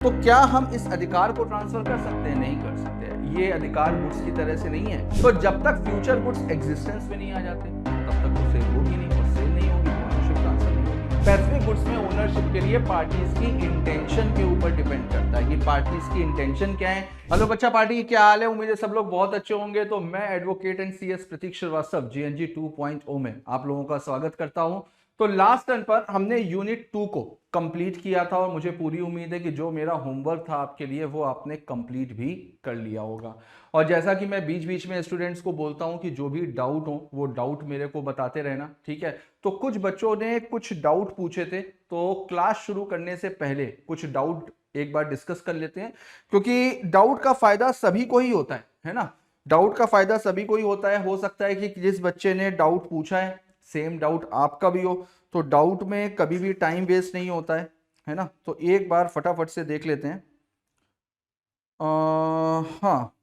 तो क्या हम इस अधिकार को ट्रांसफर कर सकते हैं? नहीं कर सकते। ये अधिकार गुड्स की तरह से नहीं है। तो जब तक फ्यूचर गुड्स एग्जिस्टेंस में नहीं आ जाते तब तक वो सेल होगी नहीं, और सेल नहीं होगी तो ओनरशिप ट्रांसफर नहीं होगी। स्पेसिफिक गुड्स में ओनरशिप के लिए पार्टीज की इंटेंशन के ऊपर डिपेंड करता है कि पार्टीज की इंटेंशन क्या है। हेलो बच्चा पार्टी की क्या हाल है? उम्मीद है सब लोग बहुत अच्छे होंगे। तो मैं advocate and CS Pratik Shrivastava GNG 2.0 में आप लोगों का स्वागत करता हूं। तो लास्ट टर्न पर हमने यूनिट 2 को कंप्लीट किया था और मुझे पूरी उम्मीद है कि जो मेरा होमवर्क था आपके लिए वो आपने कंप्लीट भी कर लिया होगा। और जैसा कि मैं बीच बीच में स्टूडेंट्स को बोलता हूं कि जो भी डाउट हो वो डाउट मेरे को बताते रहना, ठीक है। तो कुछ बच्चों ने कुछ डाउट पूछे थे, तो क्लास शुरू करने से पहले कुछ डाउट एक बार डिस्कस कर लेते हैं, क्योंकि डाउट का फायदा सभी को ही होता है ना। डाउट का फायदा सभी को ही होता है। हो सकता है कि जिस बच्चे ने डाउट पूछा है सेम डाउट आपका भी हो, तो डाउट में कभी भी टाइम वेस्ट नहीं होता है ना। तो एक बार फटाफट से देख लेते हैं। हाँ,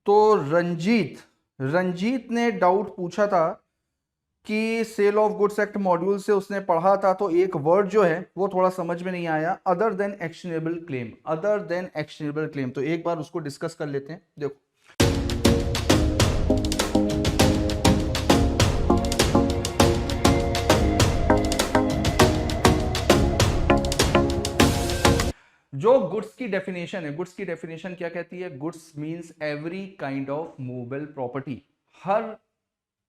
तो रंजीत ने डाउट पूछा था कि sale of goods act module से उसने पढ़ा था, तो एक वर्ड जो है वो थोड़ा समझ में नहीं आया, other than actionable claim. Other than actionable claim, तो एक बार उसको डिस्कस कर लेते हैं। देखो, जो गुड्स की डेफिनेशन है, गुड्स की डेफिनेशन क्या कहती है? Goods means every kind of movable property. हर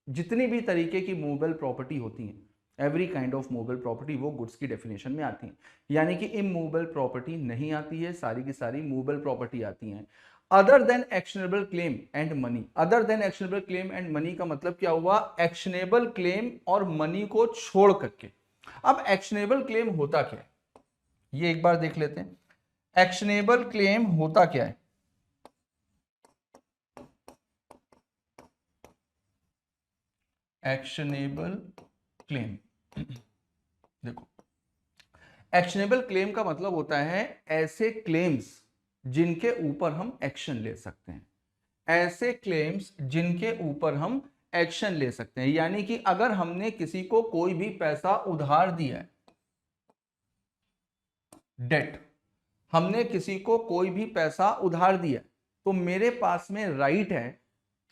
जितनी भी तरीके की मूवेबल प्रॉपर्टी होती है, every kind of movable property, वो गुड्स की डेफिनेशन में आती है। यानी कि इमूवेबल प्रॉपर्टी नहीं आती है, सारी की सारी मूवेबल प्रॉपर्टी आती हैं। Other than actionable claim and money. Other than actionable claim and money का मतलब क्या हुआ? एक्शनेबल क्लेम और मनी को छोड़ करके। अब एक्शनेबल क्लेम होता क्या है ये एक बार देख लेते हैं। एक्शनेबल क्लेम होता क्या है? एक्शनेबल क्लेम, देखो, एक्शनेबल क्लेम का मतलब होता है ऐसे क्लेम्स जिनके ऊपर हम एक्शन ले सकते हैं। ऐसे क्लेम्स जिनके ऊपर हम एक्शन ले सकते हैं, यानी कि अगर हमने किसी को कोई भी पैसा उधार दिया है, डेट, हमने किसी को कोई भी पैसा उधार दिया, तो मेरे पास में राइट है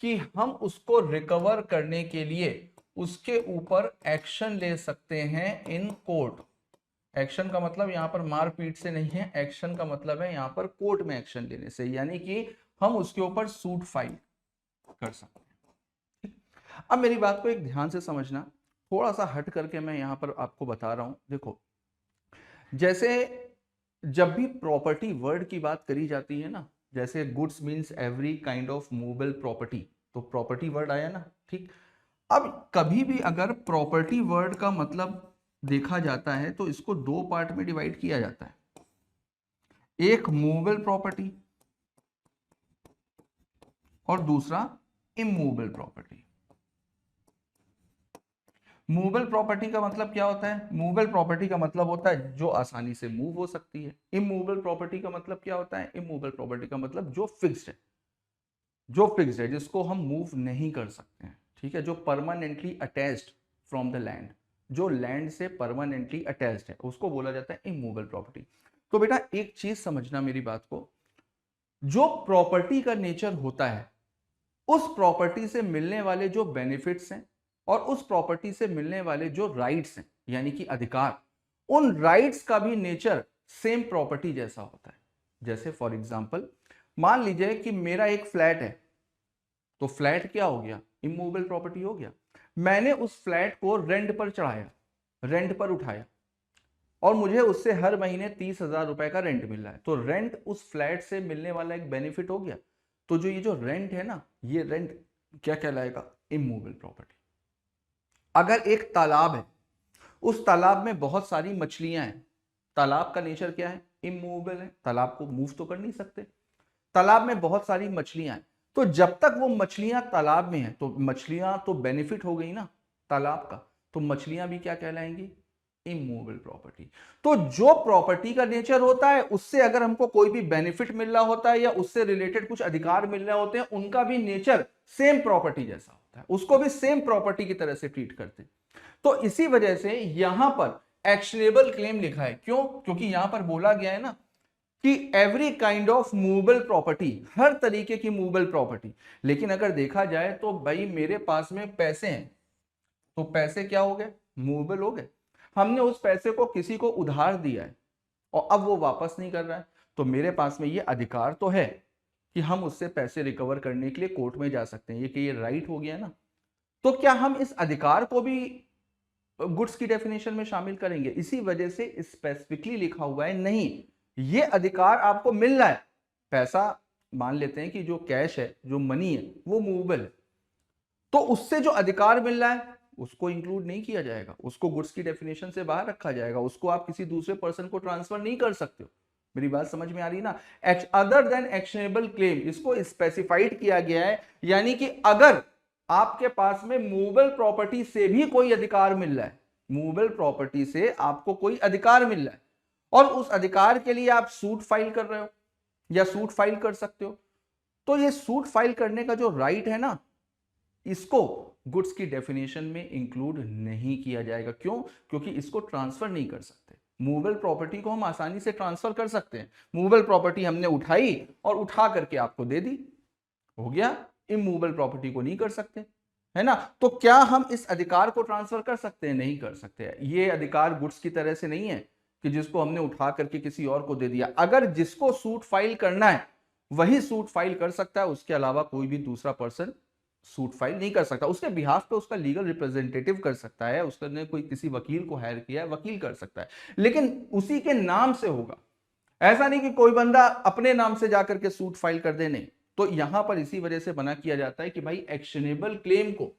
कि हम उसको रिकवर करने के लिए उसके ऊपर एक्शन ले सकते हैं इन कोर्ट। एक्शन का मतलब यहां पर मारपीट से नहीं है, एक्शन का मतलब है यहां पर कोर्ट में एक्शन लेने से, यानी कि हम उसके ऊपर सूट फाइल कर सकते हैं। अब मेरी बात को एक ध्यान से समझना, थोड़ा सा हट करके मैं यहां पर आपको बता रहा हूं। देखो, जैसे जब भी प्रॉपर्टी वर्ड की बात करी जाती है ना, जैसे goods means every kind of movable property, तो प्रॉपर्टी वर्ड आया ना, ठीक। अब कभी भी अगर प्रॉपर्टी वर्ड का मतलब देखा जाता है तो इसको दो पार्ट में डिवाइड किया जाता है। एक मूवेबल प्रॉपर्टी और दूसरा इमूवेबल प्रॉपर्टी। मूवेबल प्रॉपर्टी का मतलब क्या होता है? मूवेबल प्रॉपर्टी का मतलब होता है जो आसानी से मूव हो सकती है। इमूवेबल प्रॉपर्टी का मतलब क्या होता है? इमूवेबल प्रॉपर्टी का मतलब जो फिक्स्ड है, जो फिक्स्ड है, जिसको हम मूव नहीं कर सकते हैं, ठीक है। जो permanently attached from the land, जो लैंड से परमानेंटली अटैच्ड है, उसको बोला जाता है इमूवेबल प्रॉपर्टी। तो बेटा एक चीज समझना मेरी बात को, जो प्रॉपर्टी का नेचर होता है, उस प्रॉपर्टी से मिलने वाले जो बेनिफिट्स हैं और उस प्रॉपर्टी से मिलने वाले जो राइट्स हैं, यानी कि अधिकार, उन राइट्स का भी नेचर सेम प्रॉपर्टी जैसा होता है। जैसे फॉर एग्जांपल मान लीजिए कि मेरा एक फ्लैट है, तो फ्लैट क्या हो गया? इमूवेबल प्रॉपर्टी हो गया। मैंने उस फ्लैट को रेंट पर चढ़ाया, रेंट पर उठाया, और मुझे उससे हर महीने 30,000 रुपए का रेंट मिल रहा है, तो रेंट उस फ्लैट से मिलने वाला एक बेनिफिट हो गया। तो जो ये जो रेंट है ना, ये रेंट क्या कहलाएगा? Immovable property. अगर एक तालाब है, उस तालाब में बहुत सारी मछलियां हैं, तालाब का नेचर क्या है? इमूवेबल है, तालाब को मूव तो कर नहीं सकते। तालाब में बहुत सारी मछलियां हैं, तो जब तक वो मछलियां तालाब में हैं, तो मछलियां तो बेनिफिट हो गई ना तालाब का, तो मछलियां भी क्या कहलाएंगी? Immovable property. तो जो प्रॉपर्टी का नेचर होता है, उससे अगर हमको कोई भी बेनिफिट मिल रहा होता है या उससे रिलेटेड कुछ अधिकार मिल रहे होते हैं, उनका भी नेचर सेम प्रॉपर्टी जैसा होता है, उसको भी सेम प्रॉपर्टी की तरह से ट्रीट करते हैं। तो इसी वजह से यहां पर एक्शनेबल क्लेम लिखा है। क्यों? क्योंकि यहां पर बोला गया है ना कि every kind of movable property, हर तरीके की मूवेबल प्रॉपर्टी। लेकिन अगर देखा जाए तो भाई मेरे पास में पैसे हैं, तो पैसे क्या हो गए? मूवेबल हो गए। हमने उस पैसे को किसी को उधार दिया है और अब वो वापस नहीं कर रहा है, तो मेरे पास में ये अधिकार तो है कि हम उससे पैसे रिकवर करने के लिए कोर्ट में जा सकते हैं। ये कि ये राइट हो गया ना, तो क्या हम इस अधिकार को भी गुड्स की डेफिनेशन में शामिल करेंगे? इसी वजह से स्पेसिफिकली लिखा हुआ है नहीं, ये अधिकार आपको मिल रहा है। पैसा मान लेते हैं कि जो कैश है, जो मनी है, वो मूवेबल है, तो उससे जो अधिकार मिल रहा है उसको इंक्लूड नहीं किया जाएगा, उसको गुड्स की डेफिनेशन से बाहर रखा जाएगा, उसको आप किसी दूसरे पर्सन को ट्रांसफर नहीं कर सकते हो। मेरी बात समझ में आ रही ना? अदर देन एक्शनेबल क्लेम, इसको स्पेसिफाइड किया गया है, यानी कि अगर आपके पास में मूवेबल प्रॉपर्टी से भी कोई अधिकार मिल रहा है, मूवेबल प्रॉपर्टी से आपको कोई अधिकार मिल रहा है और उस अधिकार के लिए आप सूट फाइल कर रहे हो या सूट फाइल कर सकते हो, तो ये सूट फाइल करने का जो राइट है ना, इसको गुड्स की डेफिनेशन में इंक्लूड नहीं किया जाएगा। क्यों? क्योंकि इसको ट्रांसफर नहीं कर सकते। मूवेबल प्रॉपर्टी को हम आसानी से ट्रांसफर कर सकते हैं। मूवेबल प्रॉपर्टी हमने उठाई और उठा करके आपको दे दी, हो गया। इमूवेबल प्रॉपर्टी को नहीं कर सकते, है ना? तो क्या हम इस अधिकार को ट्रांसफर कर सकते हैं? नहीं कर सकते। ये अधिकार गुड्स की तरह से नहीं है कि जिसको हमने उठा करके किसी और को दे दिया। अगर जिसको सूट फाइल करना है वही सूट फाइल कर सकता है, उसके अलावा कोई भी दूसरा पर्सन सूट फाइल नहीं कर सकता। उसके बिहाफ पे उसका लीगल रिप्रेजेंटेटिव कर सकता है, उसने कोई किसी वकील को हायर किया है, वकील कर सकता है, लेकिन उसी के नाम से होगा। ऐसा नहीं कि कोई बंदा अपने नाम से जाकर के सूट फाइल कर दे, नहीं। तो यहां पर इसी वजह से मना किया जाता है कि भाई एक्शनेबल क्लेम को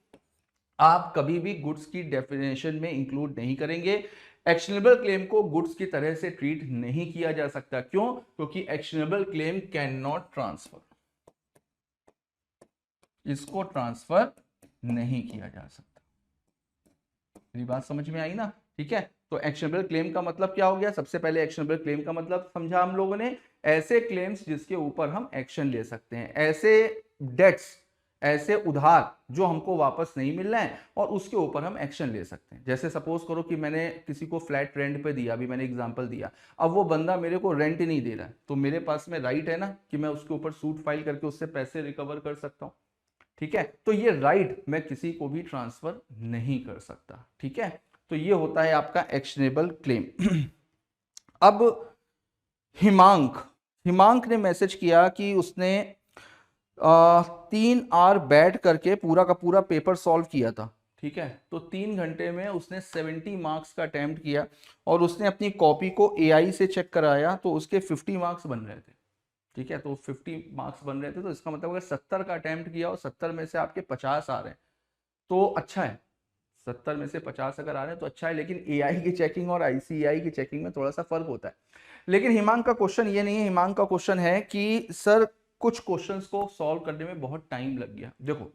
आप कभी भी गुड्स की डेफिनेशन में इंक्लूड नहीं करेंगे। एक्शनेबल क्लेम को गुड्स की तरह से ट्रीट नहीं किया जा सकता। क्यों? क्योंकि actionable claim can not transfer, इसको ट्रांसफर नहीं किया जा सकता। मेरी बात समझ में आई ना? ठीक है, तो एक्शनेबल क्लेम का मतलब क्या हो गया? सबसे पहले एक्शनेबल क्लेम का मतलब समझा हम लोगों ने, ऐसे क्लेम्स जिसके ऊपर हम एक्शन ले सकते हैं, ऐसे डेट्स, ऐसे उधार जो हमको वापस नहीं मिल रहे हैं और उसके ऊपर हम एक्शन ले सकते हैं। जैसे सपोज करो कि मैंने किसी को फ्लैट रेंट पे दिया, अभी मैंने एग्जांपल दिया, अब वो बंदा मेरे को रेंट ही नहीं दे रहा है, तो मेरे पास में राइट है ना कि मैं उसके ऊपर सूट फाइल करके उससे पैसे रिकवर कर सकता हूं। ठीक है, तो ये राइट मैं किसी को भी ट्रांसफर नहीं कर सकता। ठीक है, तो ये होता है आपका एक्शनेबल क्लेम। अब हिमांक, हिमांक ने मैसेज किया कि उसने 3 आवर बैठ करके पूरा का पूरा पेपर सॉल्व किया था। ठीक है, तो 3 घंटे में उसने 70 मार्क्स का अटेम्प्ट किया और उसने अपनी कॉपी को एआई से चेक कराया तो उसके 50 मार्क्स बन रहे थे। ठीक है, तो 50 मार्क्स बन रहे थे, तो इसका मतलब अगर 70 का अटेम्प्ट किया और 70 में से आपके 50 आ रहे हैं तो अच्छा है। 70 में से 50 अगर आ रहे हैं तो अच्छा है, लेकिन एआई की चेकिंग और आईसीएआई की चेकिंग में थोड़ा सा फर्क होता है। लेकिन हिमांक का क्वेश्चन ये नहीं है, हिमांक का क्वेश्चन है कि सर कुछ क्वेश्चंस को सॉल्व करने में बहुत टाइम लग गया। देखो,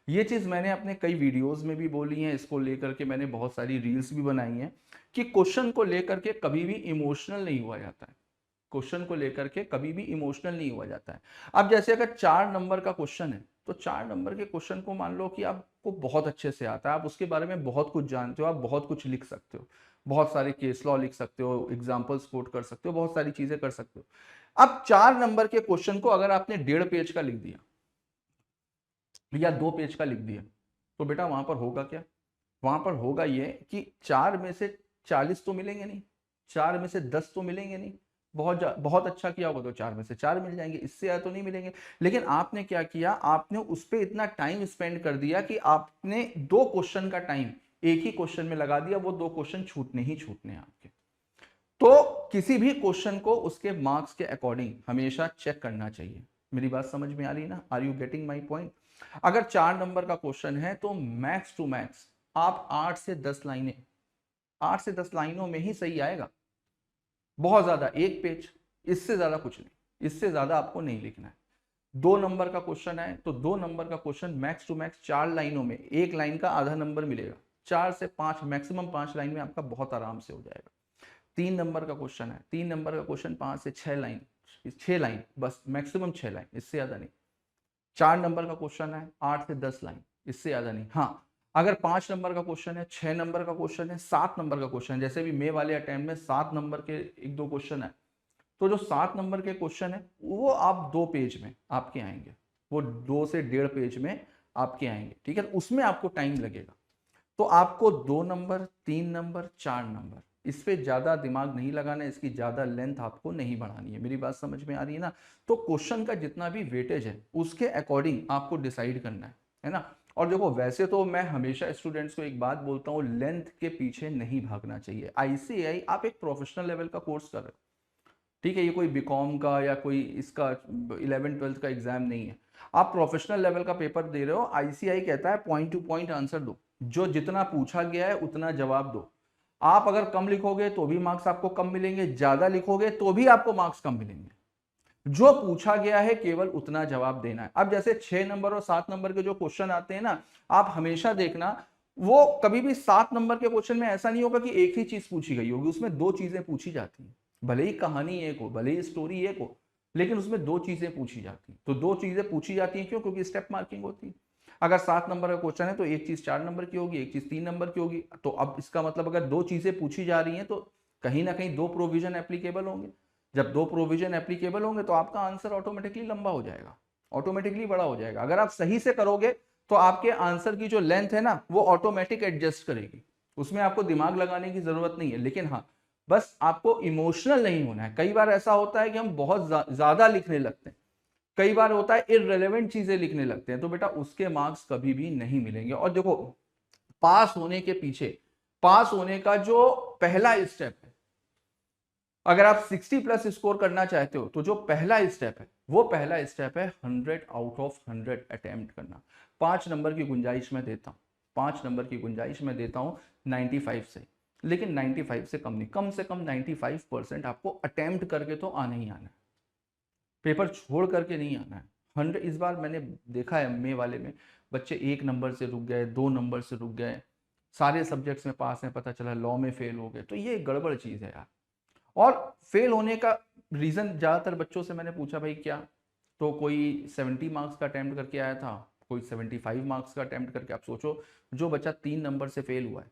ये चीज मैंने अपने कई वीडियोस में भी बोली है, इसको लेकर के मैंने बहुत सारी रील्स भी बनाई हैं कि क्वेश्चन को लेकर के कभी भी इमोशनल नहीं हुआ जाता है। क्वेश्चन को लेकर के कभी भी इमोशनल नहीं हुआ जाता है। अब जैसे अगर 4 नंबर का क्वेश्चन है, तो 4 नंबर के क्वेश्चन को मान लो कि आपको बहुत अच्छे से आता है, आप उसके बारे में बहुत कुछ जानते हो, आप बहुत कुछ लिख सकते हो, बहुत सारे केस लॉ लिख सकते हो, एग्जाम्पल्स कोट कर सकते हो, बहुत सारी चीजें कर सकते हो। अब 4 नंबर के क्वेश्चन को अगर आपने 1.5 पेज का लिख दिया या 2 पेज का लिख दिया, तो बेटा वहां पर होगा क्या? वहां पर होगा ये कि 4 में से 40 तो मिलेंगे नहीं, 4 में से 10 तो मिलेंगे नहीं। बहुत अच्छा किया होगा तो 4 में से 4 मिल जाएंगे, इससे ज्यादा तो नहीं मिलेंगे। लेकिन आपने क्या किया, आपने उस पर इतना टाइम स्पेंड कर दिया कि आपने 2 क्वेश्चन का टाइम एक ही क्वेश्चन में लगा दिया, वो 2 क्वेश्चन छूटने ही छूटने हैं आपके। तो किसी भी क्वेश्चन को उसके मार्क्स के अकॉर्डिंग हमेशा चेक करना चाहिए। मेरी बात समझ में आ रही है ना? Are you getting my point? अगर 4 नंबर का क्वेश्चन है तो मैक्स टू मैक्स आप 8 से 10 लाइनें, 8 से 10 लाइनों में ही सही आएगा। बहुत ज्यादा 1 पेज, इससे ज्यादा कुछ नहीं, इससे ज्यादा आपको नहीं लिखना है। 2 नंबर का क्वेश्चन है तो 2 नंबर का क्वेश्चन मैक्स टू मैक्स 4 लाइनों में, 1 लाइन का आधा नंबर मिलेगा। 4 से 5, मैक्सिमम 5 लाइन में आपका बहुत आराम से हो जाएगा। 3 नंबर का क्वेश्चन है, 3 नंबर का क्वेश्चन 5 से 6 लाइन, 6 लाइन बस, मैक्सिमम 6 लाइन, इससे ज्यादा नहीं। 4 नंबर का क्वेश्चन है 8 से 10 लाइन, इससे ज्यादा नहीं। हाँ, अगर 5 नंबर का क्वेश्चन है, 6 नंबर का क्वेश्चन है, 7 नंबर का क्वेश्चन है, जैसे भी मे वाले अटेम्प्ट में 7 नंबर के 1-2 क्वेश्चन है, तो जो 7 नंबर के क्वेश्चन है वो आप 2 पेज में आपके आएंगे, वो 2 से 1.5 पेज में आपके आएंगे, ठीक है। उसमें आपको टाइम लगेगा, तो आपको 2 नंबर, 3 नंबर, 4 नंबर, इस पे ज्यादा दिमाग नहीं लगाना है, इसकी ज्यादा लेंथ आपको नहीं बढ़ानी है। मेरी बात समझ में आ रही है ना? तो क्वेश्चन का जितना भी वेटेज है उसके अकॉर्डिंग आपको डिसाइड करना है ना। और देखो, वैसे तो मैं हमेशा स्टूडेंट्स को एक बात बोलता हूँ, लेंथ के पीछे नहीं भागना चाहिए। आईसीएआई आप एक प्रोफेशनल लेवल का कोर्स कर रहे हो, ठीक है, ये कोई बीकॉम का या कोई इसका 11th-12th का एग्जाम नहीं है, आप प्रोफेशनल लेवल का पेपर दे रहे हो। आईसीआई कहता है पॉइंट टू पॉइंट आंसर दो, जो जितना पूछा गया है उतना जवाब दो। आप अगर कम लिखोगे तो भी मार्क्स आपको कम मिलेंगे, ज्यादा लिखोगे तो भी आपको मार्क्स कम मिलेंगे। जो पूछा गया है केवल उतना जवाब देना है। अब जैसे 6 नंबर और 7 नंबर के जो क्वेश्चन आते हैं ना, आप हमेशा देखना, वो कभी भी 7 नंबर के क्वेश्चन में ऐसा नहीं होगा कि एक ही चीज पूछी गई होगी, उसमें 2 चीजें पूछी जाती हैं। भले ही कहानी एक हो, भले ही स्टोरी एक हो, लेकिन उसमें 2 चीजें पूछी जाती हैं। तो 2 चीजें पूछी जाती हैं क्यों? क्योंकि स्टेप मार्किंग होती है। अगर 7 नंबर का क्वेश्चन है तो एक चीज 4 नंबर की होगी, एक चीज 3 नंबर की होगी। तो अब इसका मतलब अगर 2 चीजें पूछी जा रही हैं तो कहीं ना कहीं 2 प्रोविजन एप्लीकेबल होंगे। जब 2 प्रोविजन एप्लीकेबल होंगे तो आपका आंसर ऑटोमेटिकली लंबा हो जाएगा, ऑटोमेटिकली बड़ा हो जाएगा। अगर आप सही से करोगे तो आपके आंसर की जो लेंथ है ना वो ऑटोमेटिक एडजस्ट करेगी, उसमें आपको दिमाग लगाने की जरूरत नहीं है। लेकिन हाँ, बस आपको इमोशनल नहीं होना है। कई बार ऐसा होता है कि हम बहुत ज्यादा लिखने लगते हैं, कई बार होता है इररिलेवेंट चीजें लिखने लगते हैं, तो बेटा उसके मार्क्स कभी भी नहीं मिलेंगे। और देखो, पास होने के पीछे, पास होने का जो पहला स्टेप है, अगर आप 60 प्लस स्कोर करना चाहते हो तो जो पहला स्टेप है वो पहला स्टेप है 100 आउट ऑफ 100 अटेम्प्ट करना। 5 नंबर की गुंजाइश में देता हूं, 5 नंबर की गुंजाइश में देता हूं 95 से, लेकिन 95 से कम नहीं, कम से कम 95% आपको अटेम्प्ट करके तो आना ही आना है, पेपर छोड़ करके नहीं आना है। 100, इस बार मैंने देखा है मे वाले में बच्चे 1 नंबर से रुक गए, 2 नंबर से रुक गए, सारे सब्जेक्ट्स में पास हैं, पता चला लॉ में फेल हो गए। तो ये गड़बड़ चीज है यार। और फेल होने का रीजन ज्यादातर बच्चों से मैंने पूछा, भाई क्या, तो कोई 70 मार्क्स का अटेम्प्ट करके आया था, कोई 75 मार्क्स का अटेम्प्ट करके। आप सोचो, जो बच्चा 3 नंबर से फेल हुआ है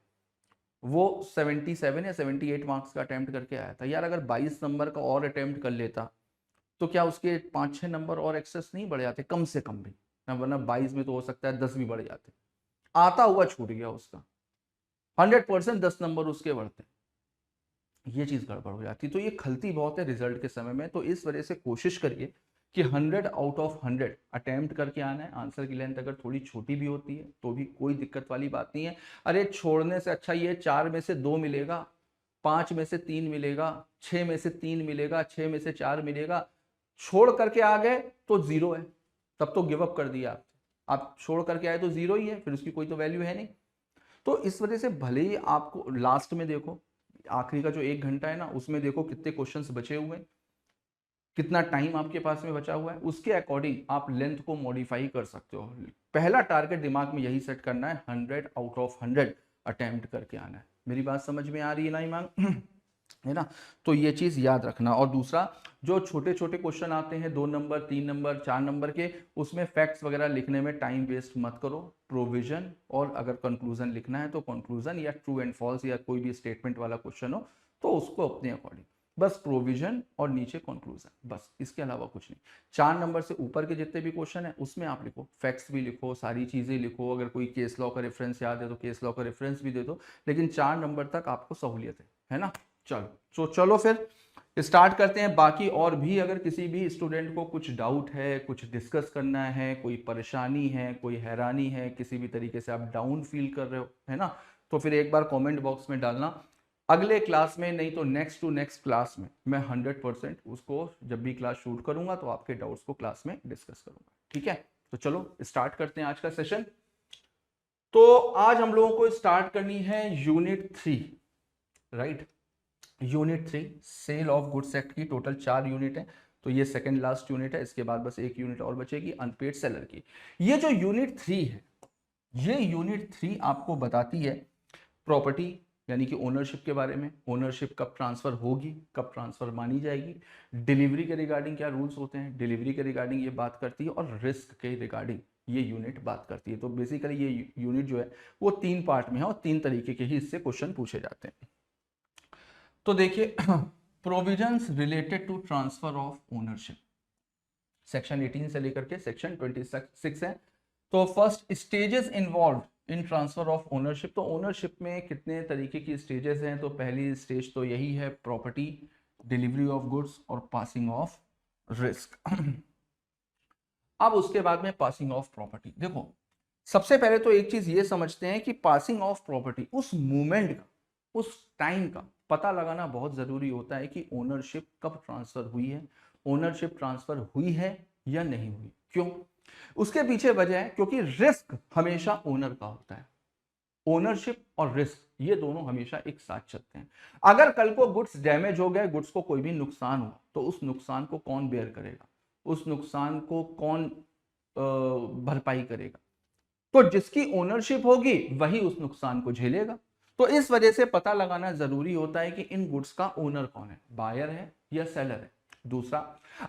वो 77 या 78 मार्क्स का अटेम्प्ट करके आया था। यार अगर 22 नंबर का और अटेम्प्ट कर लेता तो क्या उसके 5-6 नंबर और एक्सेस नहीं बढ़ जाते, कम से कम भी ना, वरना 22 में तो हो सकता है 10 भी बढ़ जाते। आता हुआ छूट गया उसका, 100% 10 नंबर उसके बढ़ते, ये चीज गड़बड़ हो जाती। तो ये खलती बहुत है रिजल्ट के समय में। तो इस वजह से कोशिश करिए कि 100 आउट ऑफ 100 अटेम्प्ट करके आना है। आंसर की लेंथ अगर थोड़ी छोटी भी होती है तो भी कोई दिक्कत वाली बात नहीं है। अरे छोड़ने से अच्छा ये 4 में से 2 मिलेगा, 5 में से 3 मिलेगा, 6 में से 3 मिलेगा, 6 में से 4 मिलेगा। छोड़ करके आ गए तो 0 है, तब तो गिव अप कर दिया आप छोड़ करके आए तो 0 ही है, फिर उसकी कोई तो वैल्यू है नहीं। तो इस वजह से भले ही आपको लास्ट में देखो, आखिरी का जो 1 घंटा है ना, उसमें देखो कितने क्वेश्चंस बचे हुए हैं, कितना टाइम आपके पास में बचा हुआ है, उसके अकॉर्डिंग आप लेंथ को मॉडिफाई कर सकते हो। पहला टारगेट दिमाग में यही सेट करना है, 100 आउट ऑफ 100 अटेम्प्ट करके आना है। मेरी बात समझ में आ रही है ना ईमान? है ना? तो ये चीज याद रखना। और दूसरा, जो छोटे छोटे क्वेश्चन आते हैं 2 नंबर, 3 नंबर, 4 नंबर के, उसमें फैक्ट्स वगैरह लिखने में टाइम वेस्ट मत करो। प्रोविजन और अगर कंक्लूजन लिखना है तो कंक्लूजन या ट्रू एंड फॉल्स या कोई भी स्टेटमेंट वाला क्वेश्चन हो तो उसको अपने अकॉर्डिंग, बस प्रोविजन और नीचे कंक्लूजन, बस इसके अलावा कुछ नहीं। 4 नंबर से ऊपर के जितने भी क्वेश्चन है उसमें आप लिखो, फैक्ट्स भी लिखो, सारी चीजें लिखो। अगर कोई केस लॉ का रेफरेंस याद है तो केस लॉ का रेफरेंस भी दे दो, लेकिन 4 नंबर तक आपको सहूलियत है ना? चलो फिर स्टार्ट करते हैं। बाकी और भी अगर किसी भी स्टूडेंट को कुछ डाउट है, कुछ डिस्कस करना है, कोई परेशानी है, कोई हैरानी है, किसी भी तरीके से आप डाउन फील कर रहे हो, है ना, तो फिर एक बार कमेंट बॉक्स में डालना। अगले क्लास में नहीं तो नेक्स्ट टू नेक्स्ट क्लास में मैं 100% उसको, जब भी क्लास शूट करूंगा तो आपके डाउट्स को क्लास में डिस्कस करूंगा, ठीक है? तो चलो स्टार्ट करते हैं आज का सेशन। तो आज हम लोगों को स्टार्ट करनी है unit 3, right? Unit 3 sale of goods act की टोटल 4 यूनिट है, तो ये सेकंड लास्ट यूनिट है। इसके बाद बस एक यूनिट और बचेगी अनपेड सेलर की। ये जो यूनिट 3 है, ये यूनिट 3 आपको बताती है प्रॉपर्टी यानी कि ओनरशिप के बारे में, ओनरशिप कब ट्रांसफर होगी, कब ट्रांसफर मानी जाएगी, डिलीवरी के रिगार्डिंग क्या रूल्स होते हैं, डिलीवरी के रिगार्डिंग ये बात करती है, और रिस्क के रिगार्डिंग ये यूनिट बात करती है। तो बेसिकली ये यूनिट जो है वो 3 पार्ट में है और 3 तरीके के ही इससे क्वेश्चन पूछे जाते हैं। तो देखिए provisions related to transfer of ownership, section 18 से लेकर के सेक्शन 26 है। तो first, stages involve in transfer of ownership. तो ओनरशिप में कितने तरीके की स्टेजेस हैं, तो पहली स्टेज तो यही है, प्रॉपर्टी, डिलीवरी ऑफ गुड्स और पासिंग ऑफ रिस्क। अब उसके बाद में पासिंग ऑफ प्रॉपर्टी। देखो सबसे पहले तो एक चीज ये समझते हैं कि पासिंग ऑफ प्रॉपर्टी, उस मूवमेंट का, उस टाइम का पता लगाना बहुत जरूरी होता है कि ओनरशिप कब ट्रांसफर हुई है, ओनरशिप ट्रांसफर हुई है या नहीं हुई। क्यों? उसके पीछे वजह है क्योंकि रिस्क हमेशा ओनर का होता है। ओनरशिप और रिस्क ये दोनों हमेशा एक साथ चलते हैं। अगर कल को गुड्स डैमेज हो गए, गुड्स को कोई भी नुकसान हुआ, तो उस नुकसान को कौन बेयर करेगा, उस नुकसान को कौन भरपाई करेगा? तो जिसकी ओनरशिप होगी वही उस नुकसान को झेलेगा। तो इस वजह से पता लगाना जरूरी होता है कि इन गुड्स का ओनर कौन है, बायर है या सेलर है। दूसरा,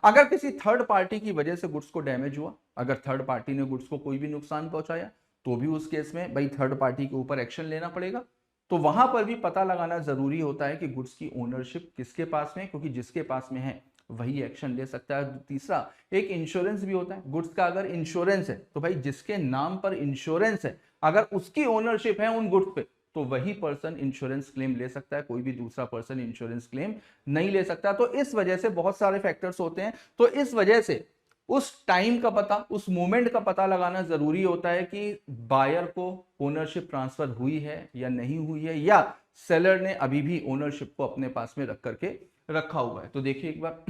अगर किसी थर्ड पार्टी की वजह से गुड्स को डैमेज हुआ, अगर थर्ड पार्टी ने गुड्स को कोई भी नुकसान पहुंचाया, तो भी उस केस में भाई थर्ड पार्टी के ऊपर एक्शन लेना पड़ेगा। तो वहां पर भी पता लगाना जरूरी होता है कि गुड्स की ओनरशिप किसके पास में, क्योंकि जिसके पास में है वही एक्शन ले सकता है। तीसरा, एक इंश्योरेंस भी होता है गुड्स का। अगर इंश्योरेंस है तो भाई जिसके नाम पर इंश्योरेंस है, अगर उसकी ओनरशिप है उन गुड्स पे, तो वही पर्सन इंश्योरेंस क्लेम ले सकता है, कोई भी दूसरा पर्सन इंश्योरेंस क्लेम नहीं ले सकता। तो इस वजह से बहुत सारे फैक्टर्स होते हैं। तो इस वजह से उस टाइम का पता, उस मोमेंट का पता लगाना जरूरी होता है कि बायर को ओनरशिप ट्रांसफर हुई है या नहीं हुई है, या सेलर ने अभी भी ओनरशिप को अपने पास में रख करके रखा हुआ है। तो देखिए एक बार,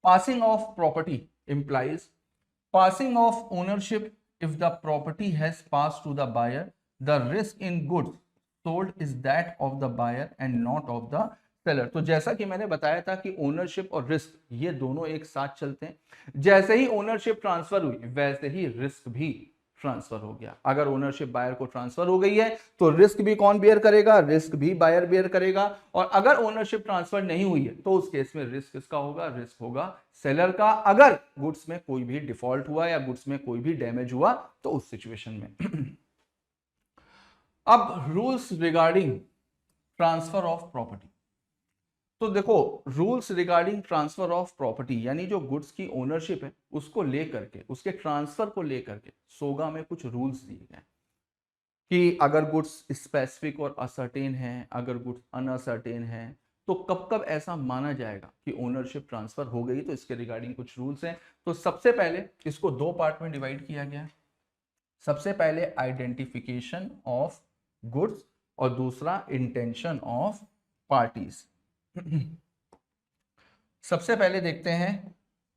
passing of property implies passing of ownership if the property has passed to the buyer, the risk in goods sold is that of the buyer and not of the seller। तो जैसा कि मैंने बताया था कि ओनरशिप और risk ये दोनों एक साथ चलते हैं। जैसे ही ओनरशिप ट्रांसफर हुई वैसे ही रिस्क भी ट्रांसफर हो गया। अगर ओनरशिप बायर को ट्रांसफर हो गई है तो रिस्क भी कौन बेयर करेगा, रिस्क भी बायर बेयर करेगा। और अगर ओनरशिप ट्रांसफर नहीं हुई है तो उस केस में रिस्क किसका होगा, रिस्क होगा सेलर का, अगर गुड्स में कोई भी डिफॉल्ट हुआ या गुड्स में कोई भी डैमेज हुआ तो उस सिचुएशन में। अब rules regarding transfer of property. तो देखो rules regarding transfer of property यानी जो गुड्स की ओनरशिप है उसको लेकर के, उसके ट्रांसफर को लेकर के सोगा में कुछ रूल्स दिए गए कि अगर गुड्स स्पेसिफिक और असर्टेन है, अगर गुड्स अनअसर्टेन है, तो कब कब ऐसा माना जाएगा कि ओनरशिप ट्रांसफर हो गई। तो इसके रिगार्डिंग कुछ रूल्स हैं। तो सबसे पहले इसको 2 पार्ट में डिवाइड किया गया है। सबसे पहले आइडेंटिफिकेशन ऑफ गुड्स और दूसरा इंटेंशन ऑफ पार्टीज। सबसे पहले देखते हैं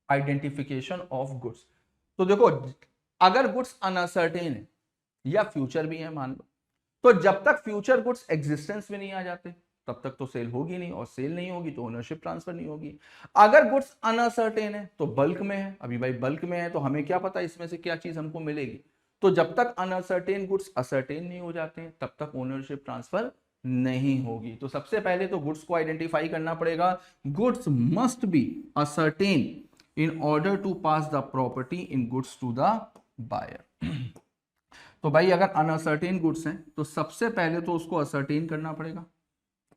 आइडेंटिफिकेशन ऑफ गुड्स। तो देखो अगर गुड्स अनसर्टेन है या फ्यूचर भी है मान लो, तो जब तक फ्यूचर गुड्स एग्जिस्टेंस में नहीं आ जाते तब तक तो सेल होगी नहीं, और सेल नहीं होगी तो ओनरशिप ट्रांसफर नहीं होगी। अगर गुड्स अनसर्टेन है तो बल्क में है, अभी भाई बल्क में है तो हमें क्या पता इसमें से क्या चीज हमको मिलेगी। तो जब तक अनसर्टेन गुड्स असर्टेन नहीं हो जाते हैं तब तक ओनरशिप ट्रांसफर नहीं होगी। तो सबसे पहले तो गुड्स को आइडेंटिफाई करना पड़ेगा। Goods must be ascertain in order to pass the property in goods to the buyer. तो भाई अगर अनअसर्टेन गुड्स हैं तो सबसे पहले तो उसको असर्टेन करना पड़ेगा,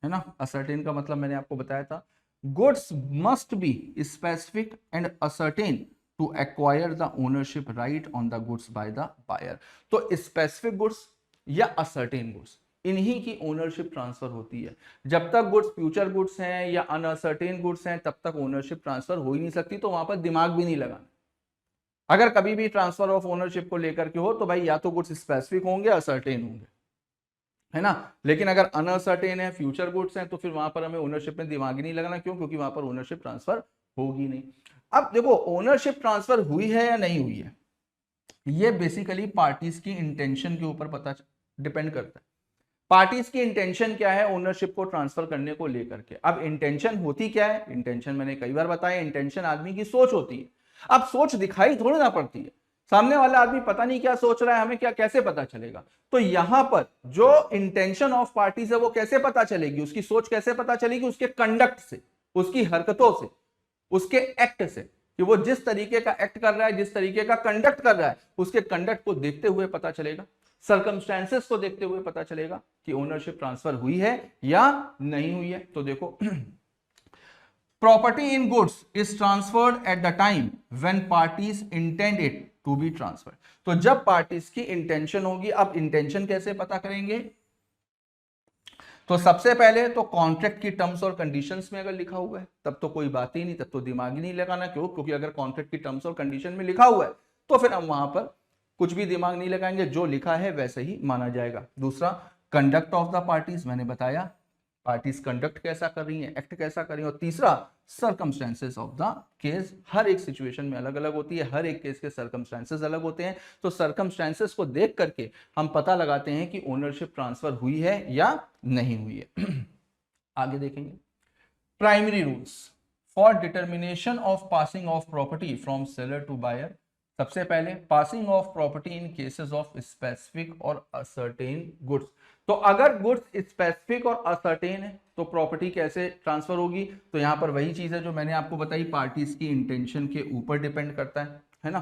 है ना। असर्टेन का मतलब मैंने आपको बताया था, goods must be specific and ascertain to acquire the ownership right on the goods by the buyer. तो स्पेसिफिक गुड्स या असर्टेन गुड्स इन्हीं की ओनरशिप ट्रांसफर होती है। जब तक गुड्स फ्यूचर गुड्स हैं या अनअसर्टेन गुड्स हैं तब तक ओनरशिप ट्रांसफर हो ही नहीं सकती। तो वहां पर दिमाग भी नहीं लगाना। अगर कभी भी ट्रांसफर ऑफ ओनरशिप को लेकर के हो तो भाई या तो गुड्स स्पेसिफिक होंगे, असर्टेन होंगे, है ना। लेकिन अगर अनअसर्टेन है, फ्यूचर गुड्स हैं, तो फिर वहां पर हमें ओनरशिप में दिमाग ही नहीं लगाना। क्यों? क्योंकि वहां पर ओनरशिप ट्रांसफर होगी नहीं। अब देखो ओनरशिप ट्रांसफर हुई है या नहीं हुई है, ये बेसिकली पार्टीज की इंटेंशन के ऊपर पता डिपेंड करता है। पार्टीज की इंटेंशन क्या है ओनरशिप को ट्रांसफर करने को लेकर के। अब इंटेंशन होती क्या है, इंटेंशन मैंने कई बार बताया, इंटेंशन आदमी की सोच होती है। अब सोच दिखाई थोड़ी ना पड़ती है। सामने वाला आदमी पता नहीं क्या सोच रहा है, हमें क्या कैसे पता चलेगा? तो यहां पर जो इंटेंशन ऑफ पार्टीज है वो कैसे पता चलेगी, उसकी सोच कैसे पता चलेगी? उसके कंडक्ट से, उसकी हरकतों से, उसके एक्ट से, कि वो जिस तरीके का एक्ट कर रहा है, जिस तरीके का कंडक्ट कर रहा है, उसके कंडक्ट को देखते हुए पता चलेगा, सर्कमस्टेंसेस को देखते हुए पता चलेगा कि ओनरशिप ट्रांसफर हुई है या नहीं हुई है। तो देखो, property in goods is transferred at the time when parties intend it to be transferred। तो जब पार्टीज की इंटेंशन होगी, अब इंटेंशन कैसे पता करेंगे? तो सबसे पहले तो कॉन्ट्रैक्ट की टर्म्स और कंडीशंस में अगर लिखा हुआ है तब तो कोई बात ही नहीं, तब तो दिमाग ही नहीं लगाना। क्यों? क्योंकि अगर कॉन्ट्रैक्ट की टर्म्स और कंडीशन में लिखा हुआ है तो फिर हम वहां पर कुछ भी दिमाग नहीं लगाएंगे, जो लिखा है वैसे ही माना जाएगा। दूसरा, कंडक्ट ऑफ द पार्टीज, मैंने बताया पार्टीज कंडक्ट कैसा कर रही हैं, एक्ट कैसा कर रही हैं। और तीसरा, सर्कमस्टेंसेस ऑफ द केस, हर एक सिचुएशन में अलग अलग होती है, हर एक केस के सर्कमस्टेंसेस अलग होते हैं। तो सर्कमस्टेंसेस को देख करके हम पता लगाते हैं कि ओनरशिप ट्रांसफर हुई है या नहीं हुई है। आगे देखेंगे, primary rules for determination of passing of property from seller to buyer. सबसे पहले, passing of property in cases of specific और असर्टेन गुड्स। तो अगर गुड्स स्पेसिफिक और असर्टेन है तो प्रॉपर्टी कैसे ट्रांसफर होगी? तो यहां पर वही चीज है जो मैंने आपको बताई, पार्टीज की इंटेंशन के ऊपर डिपेंड करता है ना,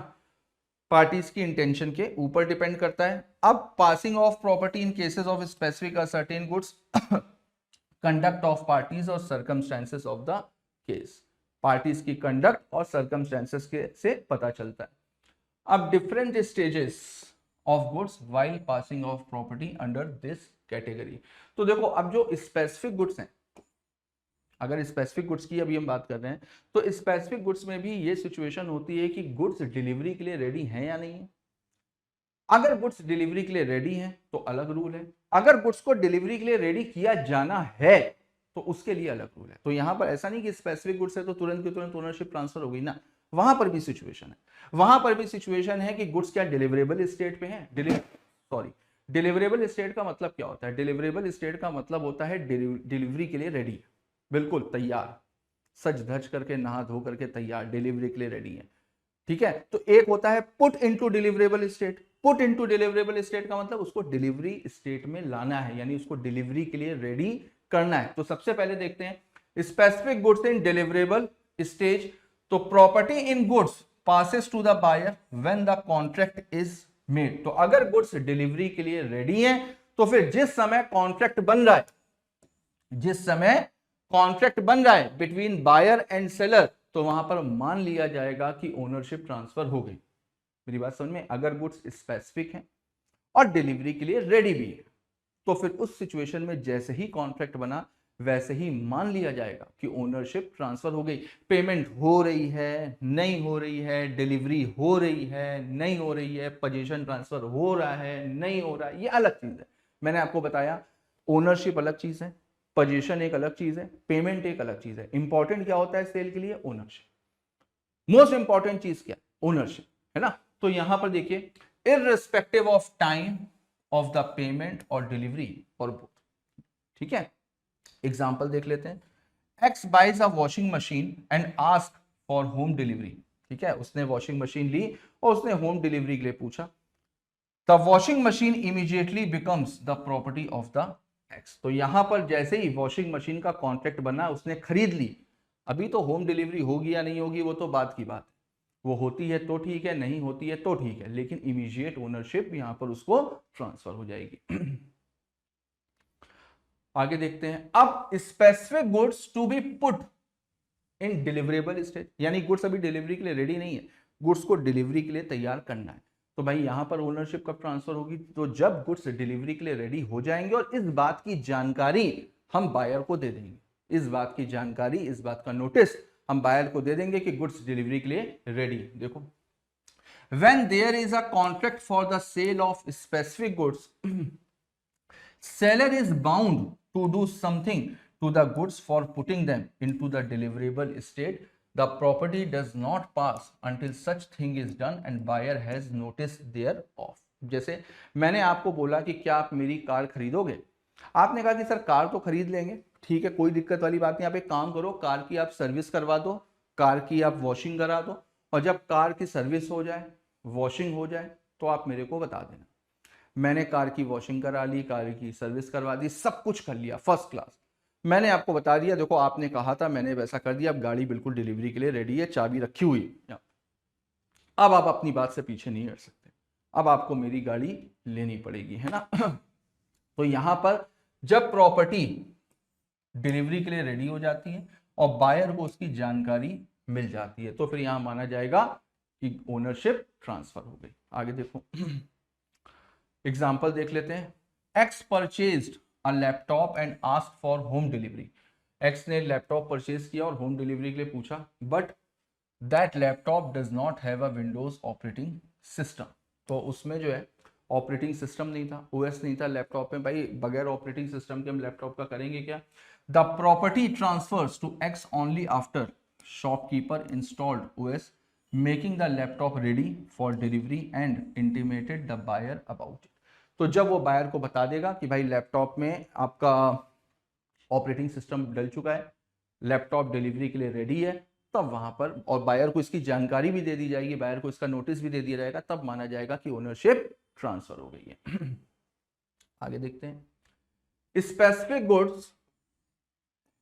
पार्टीज की इंटेंशन के ऊपर डिपेंड करता है। अब passing of property in cases of specific ascertained goods, conduct of parties और circumstances of the case, parties की कंडक्ट और सर्कमस्टेंसेस के से पता चलता है। अब different stages of goods while passing of property under this category. तो देखो, अब जो स्पेसिफिक गुड्स हैं, अगर स्पेसिफिक गुड्स की अभी हम बात कर रहे हैं तो स्पेसिफिक गुड्स में भी ये सिचुएशन होती है कि गुड्स डिलीवरी के लिए रेडी हैं या नहीं है। अगर गुड्स डिलीवरी के लिए रेडी हैं तो अलग रूल है, अगर गुड्स को डिलीवरी के लिए रेडी किया जाना है तो उसके लिए अलग रूल है। तो यहां पर ऐसा नहीं कि स्पेसिफिक गुड्स है तो तुरंत की तुरंत ओनरशिप ट्रांसफर हो गई ना, वहां पर भी सिचुएशन है, वहां पर भी सिचुएशन है कि गुड्स क्या डिलीवरेबल स्टेट पे है। डिलीवरेबल स्टेट का मतलब क्या होता है? डिलीवरेबल स्टेट का मतलब होता है डिलीवरी के लिए रेडी, बिल्कुल तैयार, सज धज करके नहा धो करके तैयार, डिलीवरी के लिए रेडी है। ठीक है, तो एक होता है put into deliverable state. Put into deliverable state का मतलब उसको डिलीवरी स्टेट में लाना है, यानी उसको डिलीवरी के लिए रेडी करना है। तो सबसे पहले देखते हैं specific goods in deliverable stage. तो property in goods passes to the buyer when the contract is made. तो अगर गुड्स डिलीवरी के लिए रेडी हैं तो फिर जिस समय कॉन्ट्रैक्ट बन रहा है, जिस समय कॉन्ट्रैक्ट बन रहा है बिटवीन बायर एंड सेलर, तो वहां पर मान लिया जाएगा कि ओनरशिप ट्रांसफर हो गई। मेरी बात समझ में? अगर गुड्स स्पेसिफिक है और डिलीवरी के लिए रेडी भी है तो फिर उस सिचुएशन में जैसे ही कॉन्ट्रैक्ट बना वैसे ही मान लिया जाएगा कि ओनरशिप ट्रांसफर हो गई। पेमेंट हो रही है, नहीं हो रही है, डिलीवरी हो रही है, नहीं हो रही है, पोजीशन ट्रांसफर हो रहा है, नहीं हो रहा है, ये अलग चीज है। मैंने आपको बताया ओनरशिप अलग चीज है, पोजीशन एक अलग चीज है, पेमेंट एक अलग चीज है। इंपॉर्टेंट क्या होता है सेल के लिए? ओनरशिप। मोस्ट इंपॉर्टेंट चीज क्या? ओनरशिप, है ना। तो यहां पर देखिए, irrespective of time of the payment और डिलीवरी और बोथ। ठीक है, एग्जांपल देख लेते हैं। X buys a washing machine and ask for home delivery. ठीक है, उसने वॉशिंग मशीन ली और उसने होम डिलीवरी के लिए पूछा। The washing machine immediately becomes the property of the x. तो यहां पर जैसे ही वॉशिंग मशीन का कॉन्ट्रैक्ट बना, उसने खरीद ली, अभी तो होम डिलीवरी होगी या नहीं होगी वो तो बात की बात है, वो होती है तो ठीक है, नहीं होती है तो ठीक है, लेकिन इमीडिएट ओनरशिप यहां पर उसको ट्रांसफर हो जाएगी। आगे देखते हैं। अब specific goods to be put in deliverable stage, यानी गुड्स अभी डिलीवरी के लिए रेडी नहीं है, गुड्स को डिलीवरी के लिए तैयार करना है। तो भाई यहां पर ओनरशिप कब ट्रांसफर होगी? तो जब गुड्स डिलीवरी के लिए रेडी हो जाएंगे और इस बात की जानकारी हम बायर को दे देंगे, इस बात की जानकारी, इस बात का नोटिस हम बायर को दे देंगे कि गुड्स डिलीवरी के लिए रेडी। देखो, when there is a contract for the sale of specific goods, seller is bound to do something to the goods for putting them into the deliverable state. The property does not pass until such thing is done and buyer has notice thereof. जैसे मैंने आपको बोला कि क्या आप मेरी car खरीदोगे, आपने कहा कि सर कार तो खरीद लेंगे, ठीक है, कोई दिक्कत वाली बात नहीं। आप एक काम करो, कार की आप सर्विस करवा दो, कार की आप वॉशिंग करा दो, और जब कार की सर्विस हो जाए, वॉशिंग हो जाए तो आप मेरे को बता देना। मैंने कार की वॉशिंग करा ली, कार की सर्विस करवा दी, सब कुछ कर लिया फर्स्ट क्लास। मैंने आपको बता दिया देखो आपने कहा था, मैंने वैसा कर दिया, अब गाड़ी बिल्कुल डिलीवरी के लिए रेडी है, चाबी रखी हुई है। अब आप अपनी बात से पीछे नहीं हट सकते, अब आपको मेरी गाड़ी लेनी पड़ेगी, है ना। तो यहां पर जब प्रॉपर्टी डिलीवरी के लिए रेडी हो जाती है और बायर को उसकी जानकारी मिल जाती है, तो फिर यहां माना जाएगा कि ओनरशिप ट्रांसफर हो गई। आगे देखो, एग्जाम्पल देख लेते हैं। X purchased a laptop and asked for home delivery. X ने लैपटॉप परचेज किया और होम डिलीवरी के लिए पूछा, but that laptop does not have a Windows operating system. तो उसमें जो है ऑपरेटिंग सिस्टम नहीं था, ओएस नहीं था लैपटॉप में। भाई बगैर ऑपरेटिंग सिस्टम के हम लैपटॉप का करेंगे क्या। The property transfers to X only after shopkeeper installed OS, making the laptop ready for delivery and intimated the buyer about it. तो जब वो बायर को बता देगा कि भाई लैपटॉप में आपका ऑपरेटिंग सिस्टम डल चुका है, लैपटॉप डिलीवरी के लिए रेडी है, तब वहां पर, और बायर को इसकी जानकारी भी दे दी जाएगी, बायर को इसका नोटिस भी दे दिया जाएगा, तब माना जाएगा कि ओनरशिप ट्रांसफर हो गई है। आगे देखते हैं। Specific goods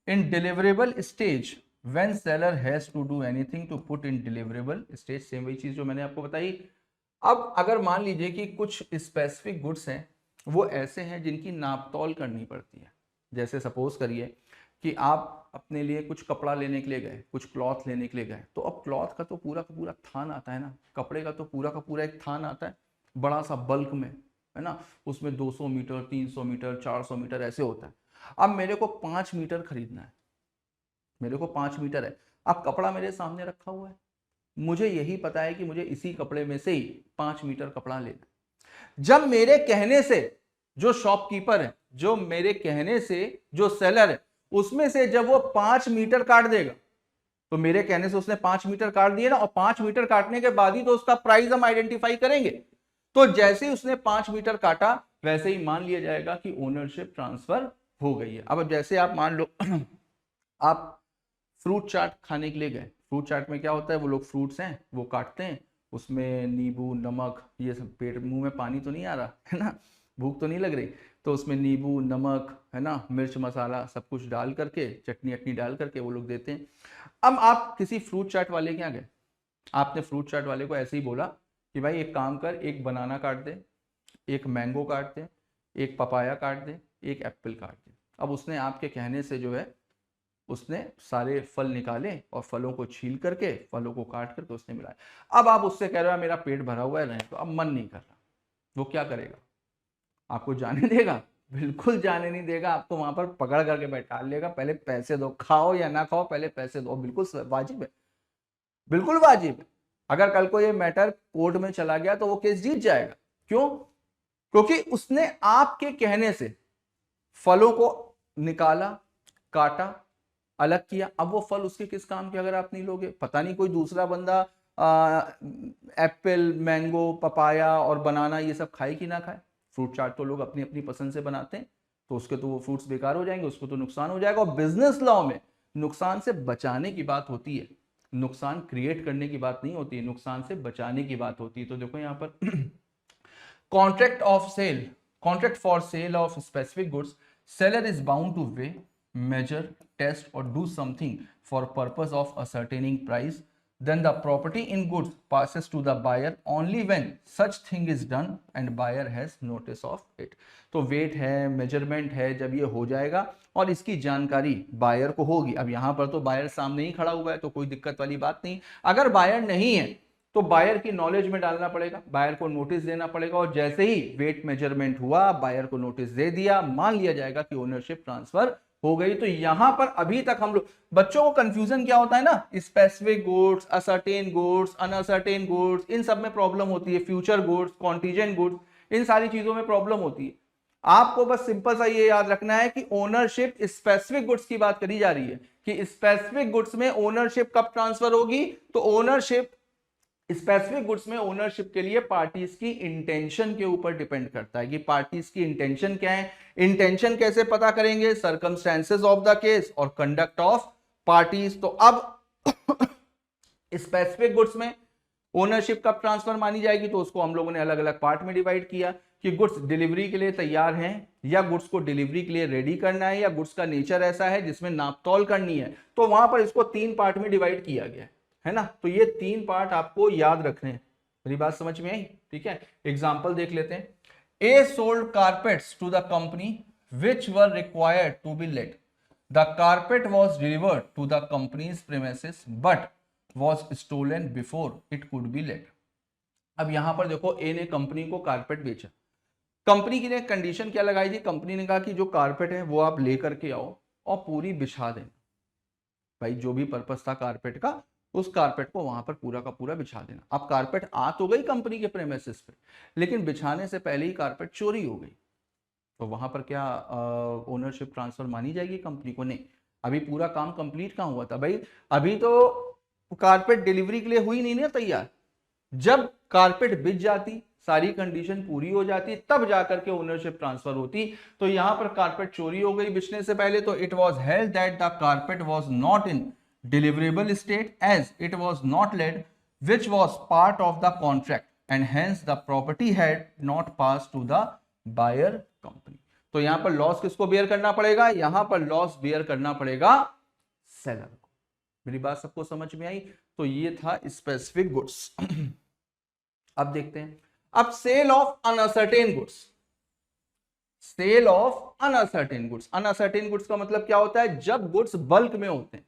in deliverable stage when seller has to do anything to put in deliverable stage. Same वही चीज जो मैंने आपको बताई। अब अगर मान लीजिए कि कुछ स्पेसिफिक गुड्स हैं, वो ऐसे हैं जिनकी नापतोल करनी पड़ती है। जैसे सपोज करिए कि आप अपने लिए कुछ कपड़ा लेने के लिए गए, कुछ क्लॉथ लेने के लिए गए, तो अब क्लॉथ का तो पूरा का पूरा थान आता है ना, कपड़े का तो पूरा का पूरा एक थान आता है, बड़ा सा बल्क में, है ना। उसमें 200 मीटर, 300 मीटर, 400 मीटर ऐसे होता है। अब मेरे को 5 मीटर खरीदना है, मेरे को 5 मीटर है। अब कपड़ा मेरे सामने रखा हुआ है, मुझे यही पता है कि मुझे इसी कपड़े में से ही 5 मीटर कपड़ा लेना। जब मेरे कहने से जो शॉपकीपर है, जो मेरे कहने से जो सेलर है, उसमें से जब वो 5 मीटर काट देगा, तो मेरे कहने से उसने 5 मीटर काट दिए ना, और 5 मीटर काटने के बाद ही तो उसका प्राइस हम आइडेंटिफाई करेंगे। तो जैसे ही उसने 5 मीटर काटा, वैसे ही मान लिया जाएगा कि ओनरशिप ट्रांसफर हो गई है। अब जैसे आप मान लो आप फ्रूट चाट खाने के लिए गए, फ्रूट चाट में क्या होता है, वो लोग फ्रूट्स हैं वो काटते हैं, उसमें नींबू नमक ये सब, पेट मुंह में पानी तो नहीं आ रहा है ना, भूख तो नहीं लग रही, तो उसमें नींबू नमक, है ना, मिर्च मसाला सब कुछ डाल करके, चटनी अटनी डाल करके वो लोग देते हैं। अब आप किसी फ्रूट चाट वाले के यहाँ गए, आपने फ्रूट चाट वाले को ऐसे ही बोला कि भाई एक काम कर, एक बनाना काट दे, एक मैंगो काट दे, एक पपाया काट दे, एक एप्पल काट दे। अब उसने आपके कहने से जो है उसने सारे फल निकाले और फलों को छील करके, फलों को काट करके उसने मिलाया। अब आप उससे कह रहे हो मेरा पेट भरा हुआ है नहीं, तो अब मन नहीं कर रहा, वो क्या करेगा, आपको जाने देगा? बिल्कुल जाने नहीं देगा, आपको वहां पर पकड़ करके बैठा लेगा, पहले पैसे दो, खाओ या ना खाओ पहले पैसे दो। बिल्कुल वाजिब है, बिल्कुल वाजिब है। अगर कल को ये मैटर कोर्ट में चला गया तो वो केस जीत जाएगा। क्यों? क्योंकि उसने आपके कहने से फलों को निकाला, काटा, अलग किया। अब वो फल उसके किस काम के अगर आप नहीं लोगे, पता नहीं कोई दूसरा बंदा एप्पल, मैंगो, पपाया और बनाना ये सब खाए कि ना खाए। फ्रूट चाट तो लोग अपनी अपनी पसंद से बनाते हैं, तो उसके तो वो फ्रूट्स बेकार हो जाएंगे, उसको तो नुकसान हो जाएगा। और बिजनेस लॉ में नुकसान से बचाने की बात होती है, नुकसान क्रिएट करने की बात नहीं होती है, नुकसान से बचाने की बात होती है। तो देखो यहाँ पर contract of sale, contract for sale of specific goods, seller is bound to weigh, measure, test or do something for purpose of ascertaining price. Then the property in goods passes to the buyer only when such thing is done and buyer has notice of it. तो wait है, measurement है, जब ये हो जाएगा और इसकी जानकारी बायर को होगी। अब यहाँ पर तो बायर सामने ही खड़ा हुआ है, तो कोई दिक्कत वाली बात नहीं। अगर बायर नहीं है तो बायर की नॉलेज में डालना पड़ेगा, बायर को नोटिस देना पड़ेगा, और जैसे ही वेट मेजरमेंट हुआ, बायर को नोटिस दे दिया, मान लिया जाएगा कि ओनरशिप ट्रांसफर हो गई। तो यहां पर अभी तक हम लोग, बच्चों को कंफ्यूजन क्या होता है ना, specific goods, ascertained goods, uncertain goods, इन सब में प्रॉब्लम होती है। फ्यूचर गुड्स, कॉन्टीजेंट गुड्स, इन सारी चीजों में प्रॉब्लम होती है। आपको बस सिंपल सा ये याद रखना है कि ओनरशिप स्पेसिफिक गुड्स की बात करी जा रही है, कि स्पेसिफिक गुड्स में ओनरशिप कब ट्रांसफर होगी। तो ओनरशिप स्पेसिफिक गुड्स में ओनरशिप के लिए पार्टीज की इंटेंशन के ऊपर डिपेंड करता है कि पार्टीज की इंटेंशन क्या है। इंटेंशन कैसे पता करेंगे? सर्कमस्टेंसेस ऑफ द केस और कंडक्ट ऑफ पार्टीज। तो अब स्पेसिफिक गुड्स में ओनरशिप कब ट्रांसफर मानी जाएगी, तो उसको हम लोगों ने अलग अलग पार्ट में डिवाइड किया कि गुड्स डिलीवरी के लिए तैयार हैं या गुड्स को डिलीवरी के लिए रेडी करना है या गुड्स का नेचर ऐसा है जिसमें नापतोल करनी है। तो वहां पर इसको 3 पार्ट में डिवाइड किया गया है ना। तो ये 3 पार्ट आपको याद रखने हैं। मेरी बात समझ में आई? ठीक है, एग्जाम्पल देख लेते हैं। A sold carpets to the company which were required to be laid. The carpet was delivered to the company's premises but was stolen before it could be laid. अब यहां पर देखो, ए ने कंपनी को कारपेट बेचा। कंपनी की ने condition क्या लगाई थी? कंपनी ने कहा कि जो कारपेट है वो आप लेकर के आओ और पूरी बिछा देना। भाई जो भी पर्पस था कारपेट का, उस कारपेट को वहां पर पूरा का पूरा बिछा देना। अब कारपेट आ तो गई कंपनी के प्रेमिसेस पे, लेकिन बिछाने से पहले ही कारपेट चोरी हो गई, तो वहां पर क्या ओनरशिप ट्रांसफर मानी जाएगी कंपनी को? नहीं, अभी पूरा काम कंप्लीट कहाँ हुआ था भाई? अभी तो कारपेट डिलीवरी के लिए हुई नहीं ना तैयार। जब कारपेट बिछ जाती, सारी कंडीशन पूरी हो जाती, तब जाकर के ओनरशिप ट्रांसफर होती। तो यहां पर कारपेट चोरी हो गई बिछने से पहले, तो it was held that the carpet was not in deliverable state as it was not laid which was part of the contract and hence the property had not pass to the buyer company. तो यहां पर loss किसको bear करना पड़ेगा? यहां पर loss bear करना पड़ेगा सेलर को। मेरी बात सबको समझ में आई? तो ये था स्पेसिफिक गुड्स। अब देखते हैं, अब sale of unascertain goods. Sale of unascertain goods. Uncertain goods का मतलब क्या होता है? जब गुड्स बल्क में होते हैं,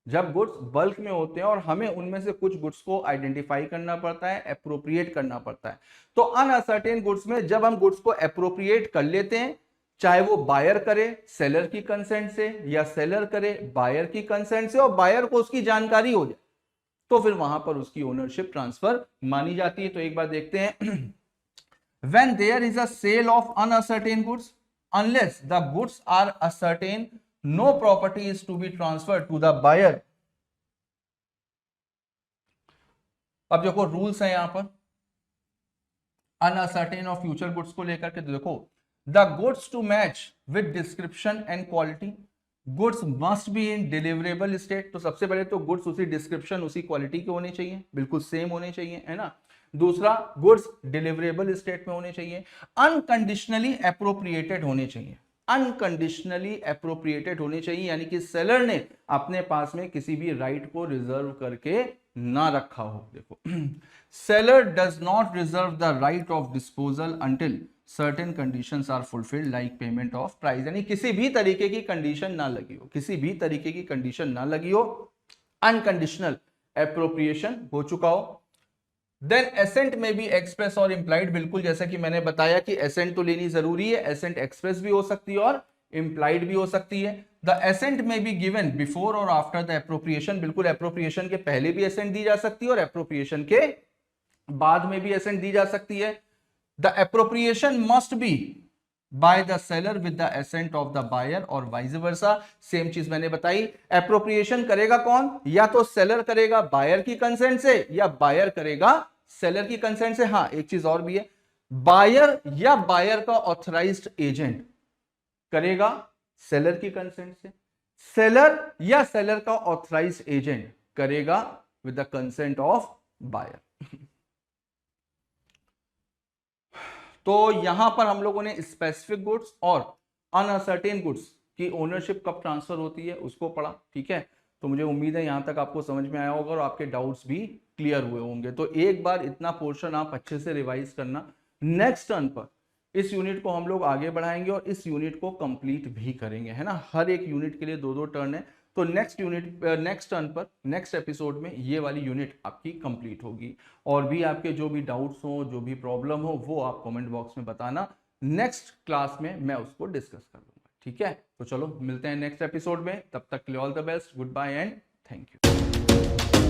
जब गुड्स बल्क में होते हैं और हमें उनमें से कुछ गुड्स को आइडेंटिफाई करना पड़ता है, एप्रोप्रिएट करना पड़ता है। तो अनअसर्टेन गुड्स में जब हम गुड्स को एप्रोप्रिएट कर लेते हैं, चाहे वो बायर करे सेलर की कंसेंट से या सेलर करे बायर की कंसेंट से, और बायर को उसकी जानकारी हो जाए, तो फिर वहां पर उसकी ओनरशिप ट्रांसफर मानी जाती है। तो एक बार देखते हैं, when there is a sale of uncertain goods, unless the goods are ascertain, no property is to be transferred to the buyer. अब देखो रूल्स है यहां पर अनअसर्टेन और फ्यूचर गुड्स को लेकर के। देखो, the goods to match with description and quality, goods must be in deliverable state. तो सबसे पहले तो गुड्स उसी डिस्क्रिप्शन उसी क्वालिटी के होने चाहिए, बिल्कुल सेम होने चाहिए, है ना। दूसरा, गुड्स डिलीवरेबल स्टेट में होने चाहिए। अनकंडीशनली एप्रोप्रिएटेड होने चाहिए, अनकंडीशनली एप्रोप्रिएटेड होने चाहिए, यानी कि सेलर ने अपने पास में किसी भी राइट को रिजर्व करके ना रखा हो। देखो, seller does not reserve the right of disposal until certain conditions are fulfilled like payment of price. यानी किसी भी तरीके की कंडीशन ना लगी हो, किसी भी तरीके की कंडीशन ना लगी हो, अनकंडीशनल एप्रोप्रिएशन हो चुका हो। देन एसेंट में बी एक्सप्रेस और इंप्लाइड, बिल्कुल जैसा कि मैंने बताया कि एसेंट तो लेनी जरूरी है, एसेंट एक्सप्रेस भी हो सकती है और इंप्लाइड भी हो सकती है। द एसेंट में बी गिवन बिफोर और आफ्टर द एप्रोप्रिएशन, बिल्कुल एप्रोप्रिएशन के पहले भी एसेंट दी जा सकती है और एप्रोप्रिएशन के बाद में भी एसेंट दी जा सकती है। The appropriation must be by the seller with the assent of the buyer और वाइस वर्सा। सेम चीज मैंने बताई, एप्रोप्रिएशन करेगा कौन? या तो सेलर करेगा बायर की कंसेंट से या बायर करेगा सेलर की कंसेंट से। हाँ, एक चीज और भी है, बायर या बायर का ऑथराइज्ड एजेंट करेगा सेलर की कंसेंट से, सेलर या सेलर का ऑथराइज्ड एजेंट करेगा with the consent of buyer. तो यहां पर हम लोगों ने स्पेसिफिक गुड्स और अनअसर्टेन गुड्स की ओनरशिप कब ट्रांसफर होती है उसको पढ़ा। ठीक है, तो मुझे उम्मीद है यहां तक आपको समझ में आया होगा और आपके डाउट्स भी क्लियर हुए होंगे। तो एक बार इतना पोर्शन आप अच्छे से रिवाइज करना। नेक्स्ट टर्न पर इस यूनिट को हम लोग आगे बढ़ाएंगे और इस यूनिट को कंप्लीट भी करेंगे, है ना। हर एक यूनिट के लिए 2-2 टर्न है। तो नेक्स्ट टर्न पर नेक्स्ट एपिसोड में ये वाली यूनिट आपकी कंप्लीट होगी। और भी आपके जो भी डाउट्स हो, जो भी प्रॉब्लम हो, वो आप कमेंट बॉक्स में बताना। नेक्स्ट क्लास में मैं उसको डिस्कस कर लूंगा। ठीक है, तो चलो मिलते हैं नेक्स्ट एपिसोड में। तब तक के लिए all the best, goodbye and thank you.